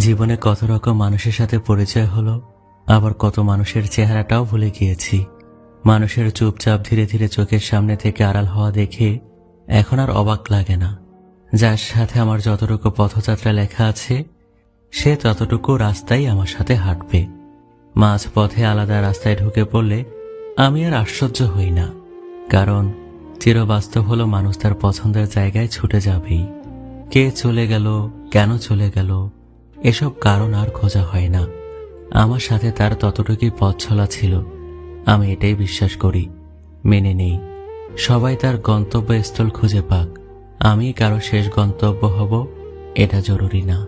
জীবনে কত রকম মানুষের সাথে পরিচয় হলো, আবার কত মানুষের চেহারাটাও ভুলে গিয়েছি। মানুষের চুপচাপ ধীরে ধীরে চোখের সামনে থেকে আড়াল হওয়া দেখে এখন আর অবাক লাগে না। যার সাথে আমার যতটুকু পথযাত্রা লেখা আছে, সে ততটুকু রাস্তাই আমার সাথে হাঁটবে। মাঝ পথে আলাদা রাস্তায় ঢুকে পড়লে আমি আর আশ্চর্য হই না, কারণ চিরবাস্তব হলো মানুষ তার পছন্দের জায়গায় ছুটে যাবেই। কে চলে গেল, কেন চলে গেল, এসব কারণ আর খোঁজা হয় না। আমার সাথে তার ততটুকুই পথ চলা ছিল, আমি এটাই বিশ্বাস করি, মেনে নেই। সবাই তার গন্তব্যস্থল খুঁজে পাক, আমি কারো শেষ গন্তব্য হব এটা জরুরি না।